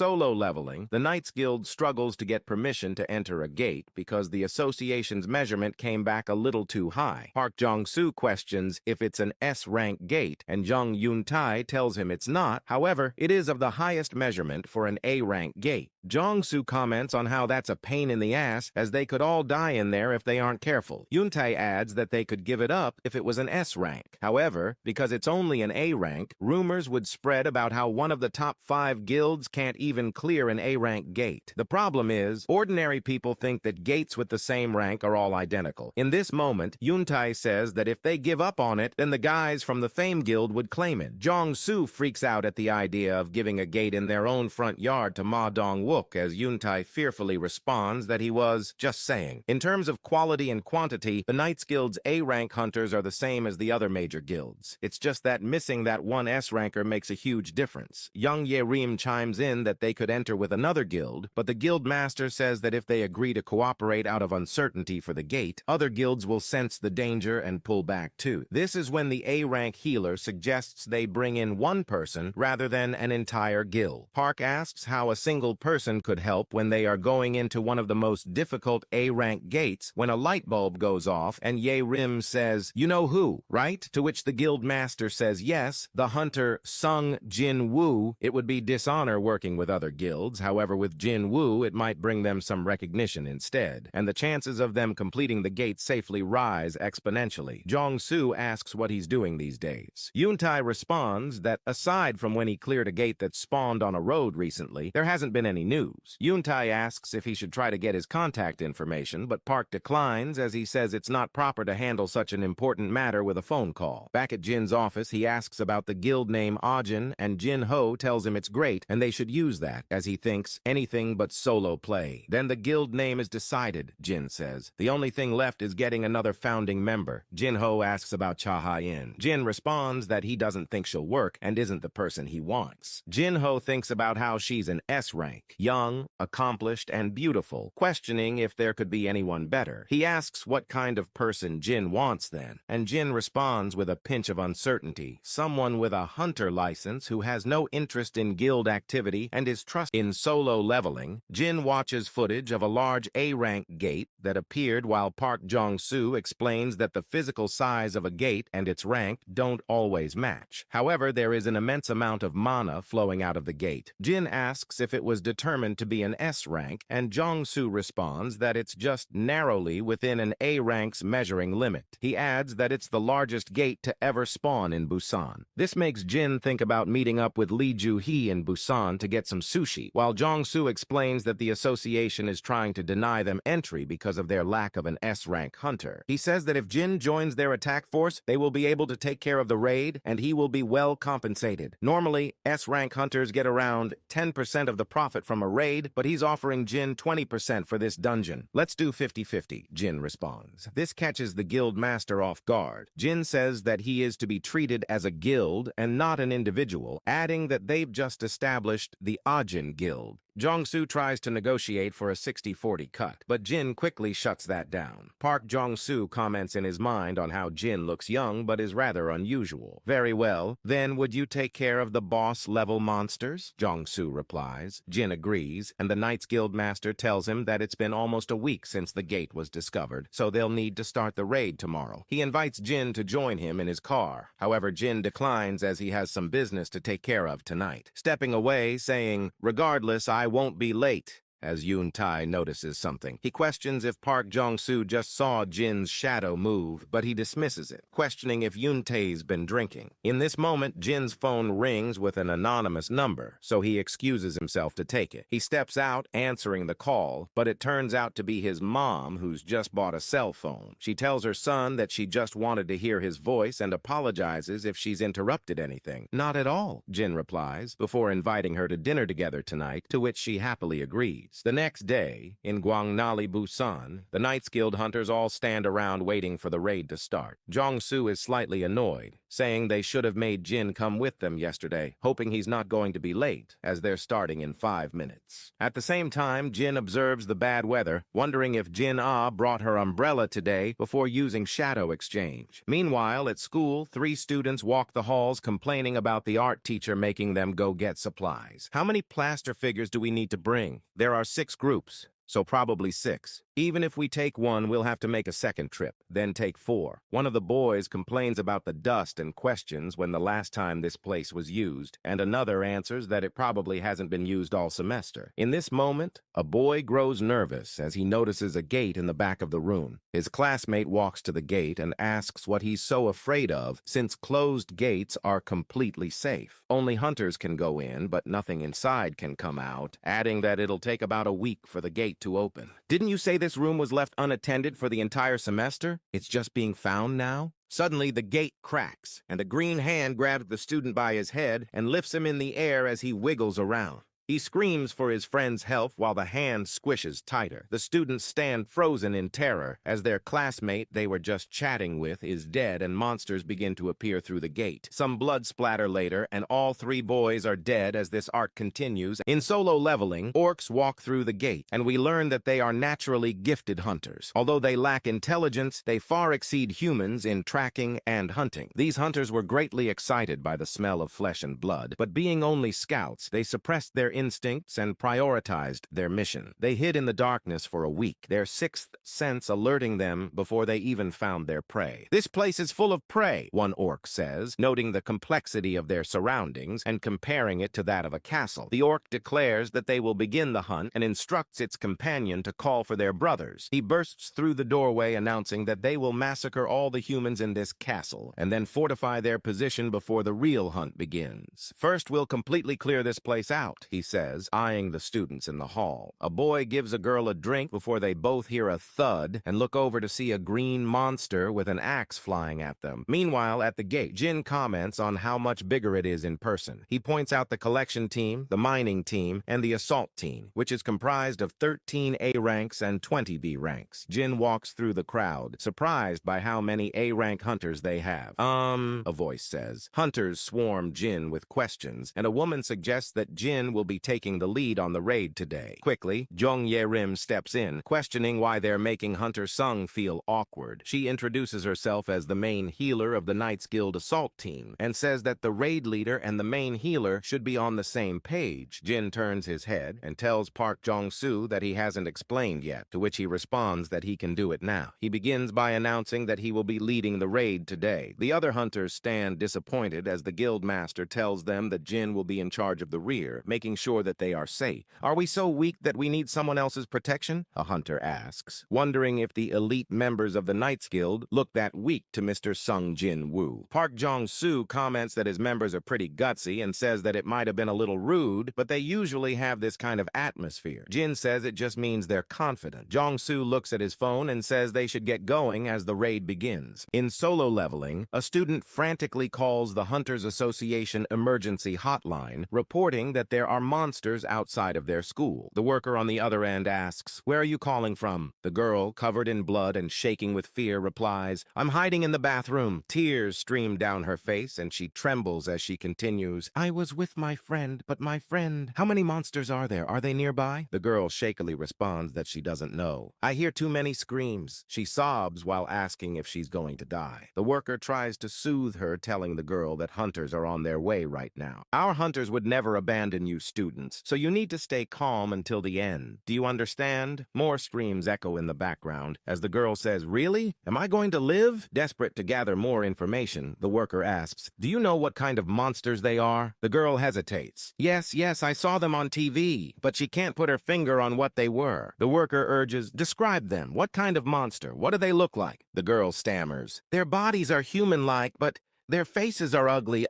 solo leveling, the Knights Guild struggles to get permission to enter a gate because the association's measurement came back a little too high. Park Jong-soo questions if it's an S-rank gate, and Jung Yoon-tae tells him it's not. However, it is of the highest measurement for an A-rank gate. Jong-soo comments on how that's a pain in the ass, as they could all die in there if they aren't careful. Yoon-tae adds that they could give it up if it was an S-rank. However, because it's only an A-rank, rumors would spread about how one of the top 5 guilds can't even clear an A-rank gate. The problem is, ordinary people think that gates with the same rank are all identical. In this moment, Yoon-tae says that if they give up on it, then the guys from the Fame Guild would claim it. Jong-soo freaks out at the idea of giving a gate in their own front yard to Ma Dong-wook, as Yoon-tae fearfully responds that he was just saying. In terms of quality and quantity, the Knights Guild's A-rank hunters are the same as the other major guilds. It's just that missing that one S-ranker makes a huge difference. Young Ye-rim chimes in that they could enter with another guild, but the guild master says that if they agree to cooperate out of uncertainty for the gate, other guilds will sense the danger and pull back too. This is when the A-rank healer suggests they bring in one person rather than an entire guild. Park asks how a single person could help when they are going into one of the most difficult A-rank gates when a light bulb goes off, and Ye-rim says, "You know who, right?" To which the guild master says yes, the hunter Sung Jin-Woo. It would be dishonor working with other guilds, however with Jin-Woo it might bring them some recognition instead, and the chances of them completing the gate safely rise exponentially. Jong-soo asks what he's doing these days. Yoon-tae responds that aside from when he cleared a gate that spawned on a road recently, there hasn't been any news. Yoon-tae asks if he should try to get his contact information, but Park declines as he says it's not proper to handle such an important matter with a phone call. Back at Jin's office, he asks about the guild name Ajin, and Jin-ho tells him it's great and they should use that, as he thinks anything but solo play. Then the guild name is decided, Jin says. The only thing left is getting another founding member. Jin-ho asks about Cha Ha-in. Jin responds that he doesn't think she'll work and isn't the person he wants. Jin-ho thinks about how she's an S-rank, young, accomplished, and beautiful, questioning if there could be anyone better. He asks what kind of person Jin wants then, and Jin responds with a pinch of uncertainty, someone with a hunter license who has no interest in guild activity and is trusted. In solo leveling, Jin watches footage of a large A-rank gate that appeared while Park Jong-soo explains that the physical size of a gate and its rank don't always match. However, there is an immense amount of mana flowing out of the gate. Jin asks if it was determined to be an S-rank, and Jong-soo responds that it's just narrowly within an A-rank's measuring limit. He adds that it's the largest gate to ever spawn in Busan. This makes Jin think about meeting up with Lee Ju-hee in Busan to get some sushi, while Jong-soo explains that the association is trying to deny them entry because of their lack of an S-rank hunter. He says that if Jin joins their attack force, they will be able to take care of the raid, and he will be well compensated. Normally, S-rank hunters get around 10% of the profit from a raid, but he's offering Jin 20% for this dungeon. "Let's do 50-50, Jin responds. This catches the guild master off guard. Jin says that he is to be treated as a guild and not an individual, adding that they've just established the Ajin Guild. Jong-soo tries to negotiate for a 60-40 cut, but Jin quickly shuts that down. Park Jong-soo comments in his mind on how Jin looks young but is rather unusual. "Very well, then would you take care of the boss-level monsters?" Jong-soo replies. Jin agrees, and the Knights Guild master tells him that it's been almost a week since the gate was discovered, so they'll need to start the raid tomorrow. He invites Jin to join him in his car. However, Jin declines as he has some business to take care of tonight, stepping away, saying, "Regardless, I won't be late." As Yoon-tae notices something, he questions if Park Jong-soo just saw Jin's shadow move, but he dismisses it, questioning if Yoon-tae's been drinking. In this moment, Jin's phone rings with an anonymous number, so he excuses himself to take it. He steps out, answering the call, but it turns out to be his mom, who's just bought a cell phone. She tells her son that she just wanted to hear his voice and apologizes if she's interrupted anything. "Not at all," Jin replies, before inviting her to dinner together tonight, to which she happily agreed. The next day, in Gwangnali, Busan, the Knights Guild hunters all stand around waiting for the raid to start. Jong-soo is slightly annoyed, saying they should have made Jin come with them yesterday, hoping he's not going to be late, as they're starting in 5 minutes. At the same time, Jin observes the bad weather, wondering if Jin-ah brought her umbrella today before using Shadow Exchange. Meanwhile, at school, 3 students walk the halls complaining about the art teacher making them go get supplies. How many plaster figures do we need to bring? There are 6 groups, so probably 6. Even if we take 1, we'll have to make a second trip, then take 4. One of the boys complains about the dust and questions when the last time this place was used, and another answers that it probably hasn't been used all semester. In this moment, a boy grows nervous as he notices a gate in the back of the room. His classmate walks to the gate and asks what he's so afraid of, since closed gates are completely safe. Only hunters can go in, but nothing inside can come out, adding that it'll take about a week for the gate to open. Didn't you say this room was left unattended for the entire semester? It's just being found now? Suddenly, the gate cracks, and a green hand grabs the student by his head and lifts him in the air as he wiggles around. He screams for his friend's help while the hand squishes tighter. The students stand frozen in terror as their classmate they were just chatting with is dead and monsters begin to appear through the gate. Some blood splatter later, and all 3 boys are dead as this arc continues. In solo leveling, orcs walk through the gate, and we learn that they are naturally gifted hunters. Although they lack intelligence, they far exceed humans in tracking and hunting. These hunters were greatly excited by the smell of flesh and blood, but being only scouts, they suppressed their instincts and prioritized their mission. They hid in the darkness for a week, their 6th sense alerting them before they even found their prey. "This place is full of prey," one orc says, noting the complexity of their surroundings and comparing it to that of a castle. The orc declares that they will begin the hunt and instructs its companion to call for their brothers. He bursts through the doorway announcing that they will massacre all the humans in this castle and then fortify their position before the real hunt begins. "First, we'll completely clear this place out," he says, eyeing the students in the hall. A boy gives a girl a drink before they both hear a thud and look over to see a green monster with an axe flying at them. Meanwhile, at the gate, Jin comments on how much bigger it is in person. He points out the collection team, the mining team, and the assault team, which is comprised of 13 A ranks and 20 B ranks. Jin walks through the crowd, surprised by how many A rank hunters they have. A voice says. Hunters swarm Jin with questions, and a woman suggests that Jin will be taking the lead on the raid today. Quickly, Jong Ye-rim steps in, questioning why they're making Hunter Sung feel awkward. She introduces herself as the main healer of the Knights Guild assault team, and says that the raid leader and the main healer should be on the same page. Jin turns his head and tells Park Jong-soo that he hasn't explained yet, to which he responds that he can do it now. He begins by announcing that he will be leading the raid today. The other hunters stand disappointed as the guild master tells them that Jin will be in charge of the rear, making sure that they are safe. "Are we so weak that we need someone else's protection?" a hunter asks, wondering if the elite members of the Knights Guild look that weak to Mr. Sung Jin-Woo. Park Jong-soo comments that his members are pretty gutsy and says that it might have been a little rude, but they usually have this kind of atmosphere. Jin says it just means they're confident. Jong-soo looks at his phone and says they should get going as the raid begins. In solo leveling, a student frantically calls the Hunters Association emergency hotline, reporting that there are monsters outside of their school. The worker on the other end asks, "Where are you calling from?" The girl, covered in blood and shaking with fear, replies, "I'm hiding in the bathroom." Tears stream down her face and she trembles as she continues, "I was with my friend, but my friend... How many monsters are there? Are they nearby?" The girl shakily responds that she doesn't know. "I hear too many screams." She sobs while asking if she's going to die. The worker tries to soothe her, telling the girl that hunters are on their way right now. "Our hunters would never abandon you students, so you need to stay calm until the end. Do you understand?" More screams echo in the background as the girl says, "Really? Am I going to live?" Desperate to gather more information, the worker asks, "Do you know what kind of monsters they are?" The girl hesitates. Yes, I saw them on TV," but she can't put her finger on what they were. The worker urges, "Describe them. What kind of monster? What do they look like?" The girl stammers, "Their bodies are human-like, but Their faces are ugly.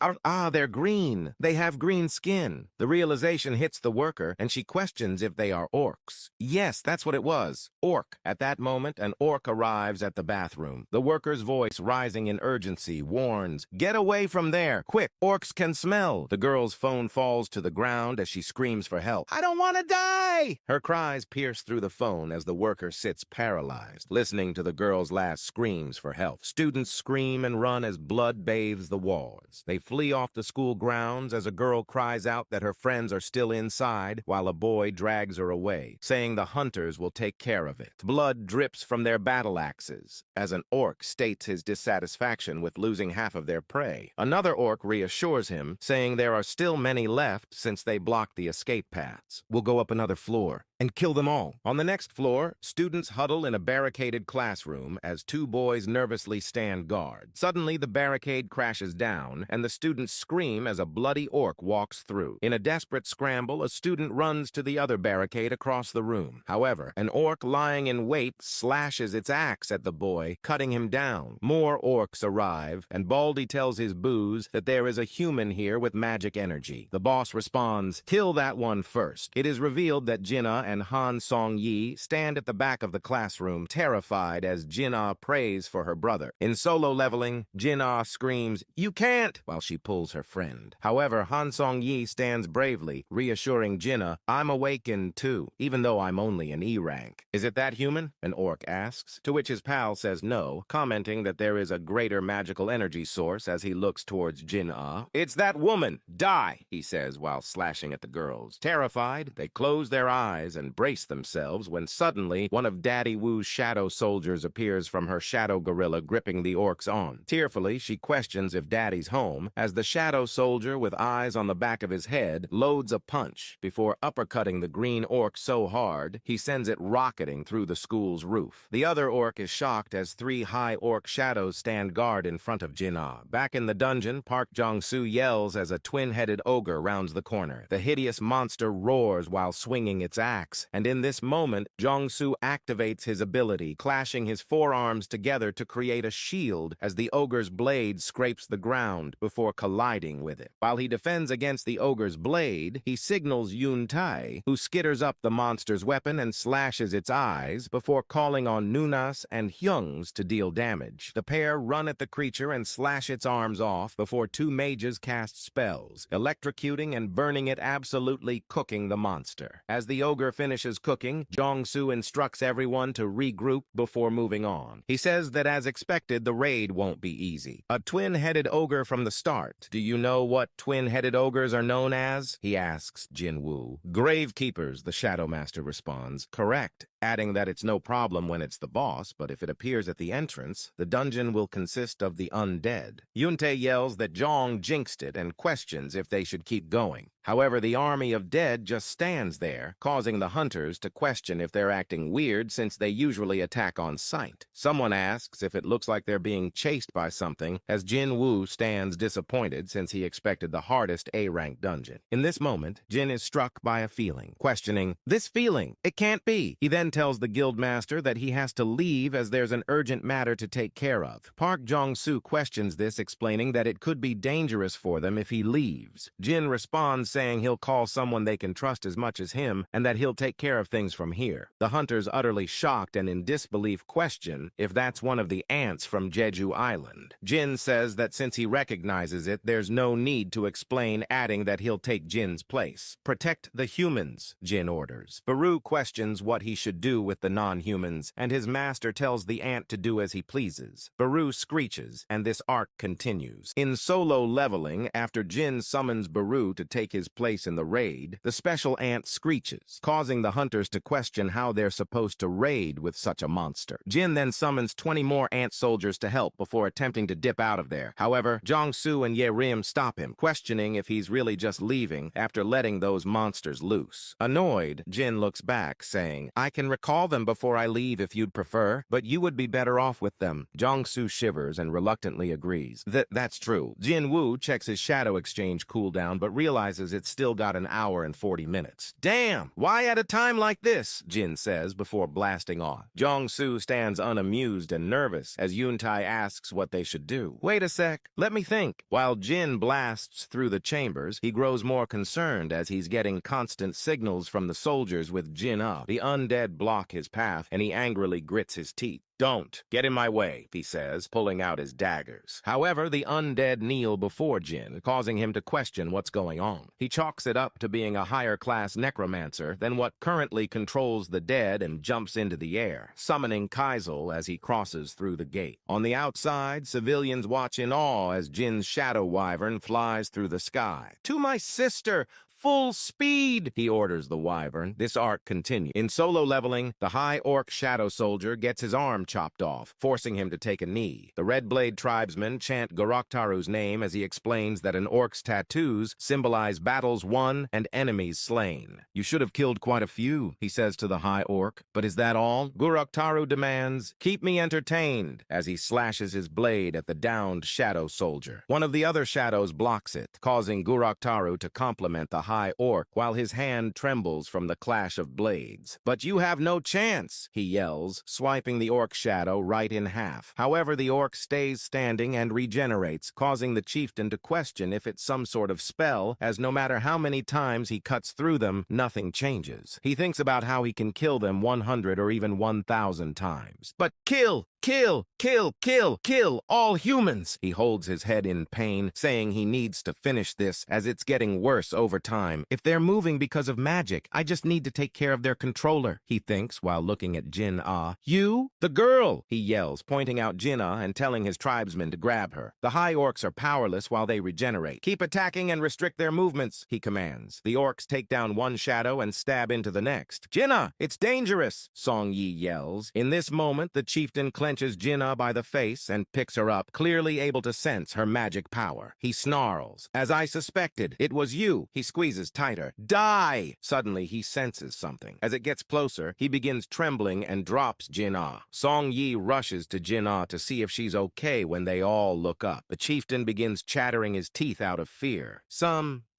They're green. They have green skin. The realization hits the worker, and she questions if they are orcs. Yes, that's what it was. Orc. At that moment, an orc arrives at the bathroom. The worker's voice, rising in urgency, warns, "Get away from there! Quick! Orcs can smell!" The girl's phone falls to the ground as she screams for help. "I don't want to die!" Her cries pierce through the phone as the worker sits paralyzed, listening to the girl's last screams for help. Students scream and run as blood bathes the walls. They flee off the school grounds as a girl cries out that her friends are still inside while a boy drags her away, saying the hunters will take care of it. Blood drips from their battle axes as an orc states his dissatisfaction with losing half of their prey. Another orc reassures him, saying there are still many left since they blocked the escape paths. "We'll go up another floor and kill them all." On the next floor, students huddle in a barricaded classroom as two boys nervously stand guard. Suddenly, the barricade crashes down, and the students scream as a bloody orc walks through. In a desperate scramble, a student runs to the other barricade across the room. However, an orc lying in wait slashes its axe at the boy, cutting him down. More orcs arrive, and Baldy tells his booze that there is a human here with magic energy. The boss responds, "Kill that one first." It is revealed that Jinna and Han Song-yi stand at the back of the classroom, terrified as Jinna prays for her brother. In solo leveling, Jinna screams, "You can't!" while she pulls her friend. However, Han Song-yi stands bravely, reassuring Jinna, "I'm awakened too, even though I'm only an E rank." "Is it that human?" an orc asks, to which his pal says no, commenting that there is a greater magical energy source as he looks towards Jinna. "It's that woman! Die!" he says while slashing at the girls. Terrified, they close their eyes and brace themselves when suddenly one of Daddy Woo's shadow soldiers appears from her shadow gorilla gripping the orc's arm. Tearfully, she questions if Daddy's home as the shadow soldier with eyes on the back of his head loads a punch before uppercutting the green orc so hard he sends it rocketing through the school's roof. The other orc is shocked as three high orc shadows stand guard in front of Jinna. Back in the dungeon, Park Jong-soo yells as a twin-headed ogre rounds the corner. The hideous monster roars while swinging its axe, and in this moment, Jong-soo activates his ability, clashing his forearms together to create a shield as the ogre's blade scrapes the ground before colliding with it. While he defends against the ogre's blade, he signals Yoon Tae, who skitters up the monster's weapon and slashes its eyes before calling on Nunas and Hyungs to deal damage. The pair run at the creature and slash its arms off before two mages cast spells, electrocuting and burning it, absolutely cooking the monster. As the ogre finishes cooking, Jong-soo instructs everyone to regroup before moving on. He says that as expected, the raid won't be easy. A twin-headed ogre from the start. "Do you know what twin-headed ogres are known as?" he asks Jin-Woo. "Gravekeepers," the Shadow Master responds. "Correct," adding that it's no problem when it's the boss, but if it appears at the entrance, the dungeon will consist of the undead. Yoon-tae yells that Jong jinxed it and questions if they should keep going. However, the army of dead just stands there, causing the hunters to question if they're acting weird since they usually attack on sight. Someone asks if it looks like they're being chased by something, as Jin-Woo stands disappointed since he expected the hardest A-rank dungeon. In this moment, Jin is struck by a feeling, questioning, "This feeling, it can't be." He then tells the guildmaster that he has to leave as there's an urgent matter to take care of. Park Jong-soo questions this, explaining that it could be dangerous for them if he leaves. Jin responds saying he'll call someone they can trust as much as him and that he'll take care of things from here. The hunters, utterly shocked and in disbelief, question if that's one of the ants from Jeju Island. Jin says that since he recognizes it, there's no need to explain, adding that he'll take Jin's place. "Protect the humans," Jin orders. Baru questions what he should do with the non-humans, and his master tells the ant to do as he pleases. Baru screeches, and this arc continues. In solo leveling, after Jin summons Baru to take his place in the raid, the special ant screeches, causing the hunters to question how they're supposed to raid with such a monster. Jin then summons 20 more ant soldiers to help before attempting to dip out of there. However, Jong-soo and Ye-rim stop him, questioning if he's really just leaving after letting those monsters loose. Annoyed, Jin looks back, saying, "I can recall them before I leave if you'd prefer, but you would be better off with them." Jong-soo shivers and reluctantly agrees. That's true. Jin-Woo checks his shadow exchange cooldown, but realizes says it's still got an hour and 40 minutes. Damn! Why at a time like this? Jin says before blasting off. Jong-soo stands unamused and nervous as Yoon-tae asks what they should do. Wait a sec, let me think. While Jin blasts through the chambers, he grows more concerned as he's getting constant signals from the soldiers with Jin up. The undead block his path, and he angrily grits his teeth. Don't get in my way, he says, pulling out his daggers. However, the undead kneel before Jin, causing him to question what's going on. He chalks it up to being a higher-class necromancer than what currently controls the dead and jumps into the air, summoning Kaisel as he crosses through the gate. On the outside, civilians watch in awe as Jin's shadow wyvern flies through the sky. To my sister! Full speed, he orders the wyvern. This arc continues. In solo leveling, the high orc shadow soldier gets his arm chopped off, forcing him to take a knee. The Red Blade tribesmen chant Goroktaru's name as he explains that an orc's tattoos symbolize battles won and enemies slain. You should have killed quite a few, he says to the high orc. But is that all? Goroktaru demands, keep me entertained, as he slashes his blade at the downed shadow soldier. One of the other shadows blocks it, causing Goroktaru to compliment the high orc while his hand trembles from the clash of blades. But you have no chance, he yells, swiping the orc shadow right in half. However, the orc stays standing and regenerates, causing the chieftain to question if it's some sort of spell, as no matter how many times he cuts through them, nothing changes. He thinks about how he can kill them 100 or even 1,000 times. But kill! Kill, kill, kill, kill all humans! He holds his head in pain, saying he needs to finish this as it's getting worse over time. If they're moving because of magic, I just need to take care of their controller, he thinks while looking at Jin-ah. You? The girl! He yells, pointing out Jin-ah and telling his tribesmen to grab her. The high orcs are powerless while they regenerate. Keep attacking and restrict their movements, he commands. The orcs take down one shadow and stab into the next. Jin-ah, it's dangerous, Song Yi yells. In this moment, the chieftain clenches Jin-ah by the face and picks her up, clearly able to sense her magic power. He snarls. As I suspected, it was you. He squeezes tighter. Die! Suddenly, he senses something. As it gets closer, he begins trembling and drops Jin-ah. Song Yi rushes to Jin-ah to see if she's okay when they all look up. The chieftain begins chattering his teeth out of fear.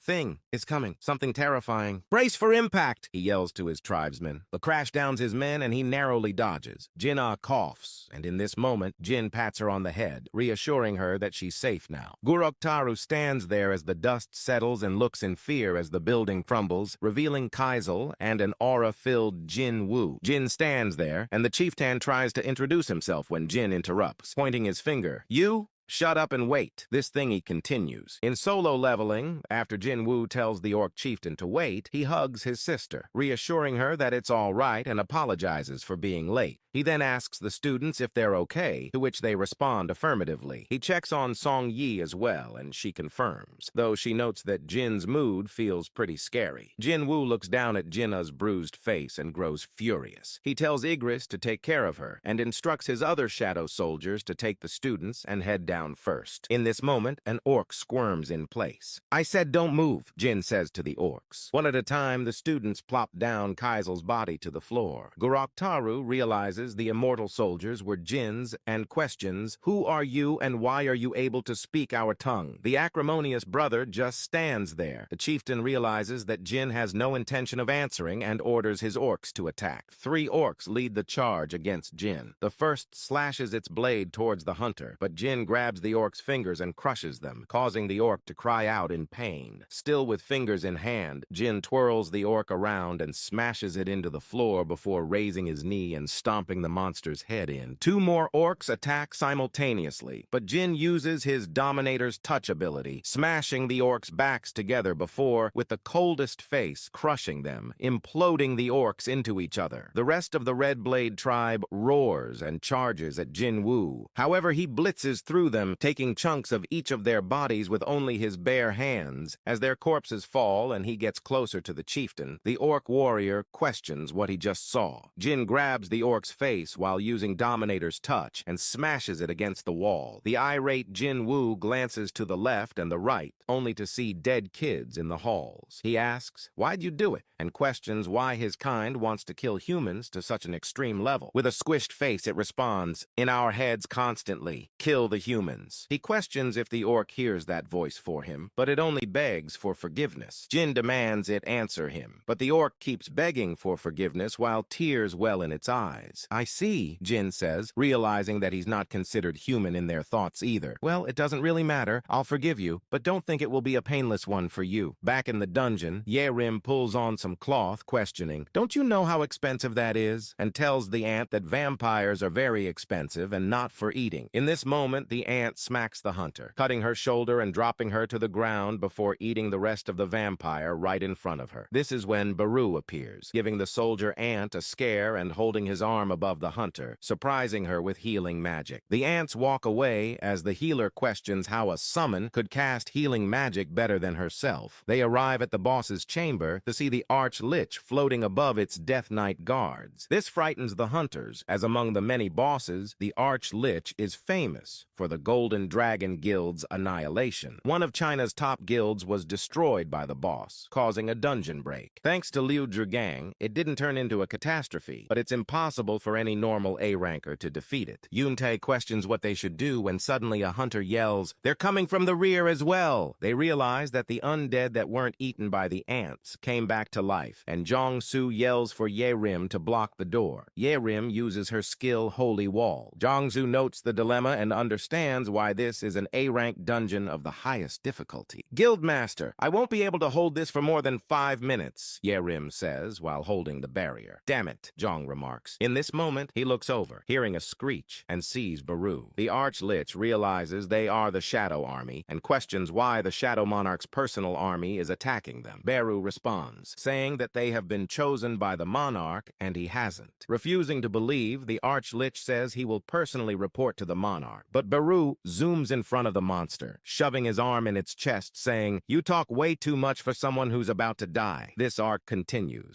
Thing is coming. Something terrifying. Brace for impact, he yells to his tribesmen. The crash downs his men and he narrowly dodges. Jin-ah coughs, and in this moment, Jin pats her on the head, reassuring her that she's safe now. Goroktaru stands there as the dust settles and looks in fear as the building crumbles, revealing Kaisel and an aura-filled Jin-Woo. Jin stands there, and the chieftain tries to introduce himself when Jin interrupts, pointing his finger. You? Shut up and wait. This thingy continues. In solo leveling, after Jin-Woo tells the orc chieftain to wait, he hugs his sister, reassuring her that it's all right and apologizes for being late. He then asks the students if they're okay, to which they respond affirmatively. He checks on Song Yi as well, and she confirms, though she notes that Jin's mood feels pretty scary. Jin-Woo looks down at Jin-ah's bruised face and grows furious. He tells Igris to take care of her, and instructs his other shadow soldiers to take the students and head down first. In this moment, an orc squirms in place. I said don't move, Jin says to the orcs. One at a time, the students plop down Kaisel's body to the floor. Goroktaru realizes the immortal soldiers were Jin's and questions, who are you and why are you able to speak our tongue? The acrimonious brother just stands there. The chieftain realizes that Jin has no intention of answering and orders his orcs to attack. 3 orcs lead the charge against Jin. The first slashes its blade towards the hunter, but Jin grabs the orc's fingers and crushes them, causing the orc to cry out in pain. Still with fingers in hand, Jin twirls the orc around and smashes it into the floor before raising his knee and stomping the monster's head in. 2 more orcs attack simultaneously, but Jin uses his Dominator's touch ability, smashing the orcs' backs together before, with the coldest face, crushing them, imploding the orcs into each other. The rest of the Red Blade tribe roars and charges at Jin-Woo. However, he blitzes through them, taking chunks of each of their bodies with only his bare hands. As their corpses fall and he gets closer to the chieftain, the orc warrior questions what he just saw. Jin grabs the orc's face while using Dominator's touch and smashes it against the wall. The irate Jin-Woo glances to the left and the right, only to see dead kids in the halls. He asks, "Why'd you do it?" and questions why his kind wants to kill humans to such an extreme level. With a squished face, it responds, "In our heads constantly. Kill the humans." He questions if the orc hears that voice for him, but it only begs for forgiveness. Jin demands it answer him, but the orc keeps begging for forgiveness while tears well in its eyes. "I see," Jin says, realizing that he's not considered human in their thoughts either. "Well, it doesn't really matter. I'll forgive you, but don't think it will be a painless one for you." Back in the dungeon, Ye-Rim pulls on some cloth, questioning, "Don't you know how expensive that is?" and tells the ant that vampires are very expensive and not for eating. In this moment, the ant smacks the hunter, cutting her shoulder and dropping her to the ground before eating the rest of the vampire right in front of her. This is when Baru appears, giving the soldier ant a scare and holding his arm above the hunter, surprising her with healing magic. The ants walk away as the healer questions how a summon could cast healing magic better than herself. They arrive at the boss's chamber to see the Arch-Lich floating above its Death Knight guards. This frightens the hunters, as among the many bosses, the Arch-Lich is famous for the Golden Dragon Guild's annihilation. One of China's top guilds was destroyed by the boss, causing a dungeon break. Thanks to Liu Zhigang, it didn't turn into a catastrophe, but it's impossible for any normal A-ranker to defeat it. Yun-Tae questions what they should do when suddenly a hunter yells, "They're coming from the rear as well!" They realize that the undead that weren't eaten by the ants came back to life, and Jong-Soo yells for Ye-Rim to block the door. Ye-Rim uses her skill Holy Wall. Jong-Soo notes the dilemma and understands why this is an A-rank dungeon of the highest difficulty. "Guildmaster, I won't be able to hold this for more than 5 minutes, Ye-Rim says while holding the barrier. "Damn it," Jong remarks. In this moment, he looks over, hearing a screech, and sees Baru. The Arch-Lich realizes they are the Shadow Army and questions why the Shadow Monarch's personal army is attacking them. Baru responds, saying that they have been chosen by the Monarch and he hasn't. Refusing to believe, the Arch-Lich says he will personally report to the Monarch. But Baru zooms in front of the monster, shoving his arm in its chest, saying, "You talk way too much for someone who's about to die." This arc continues.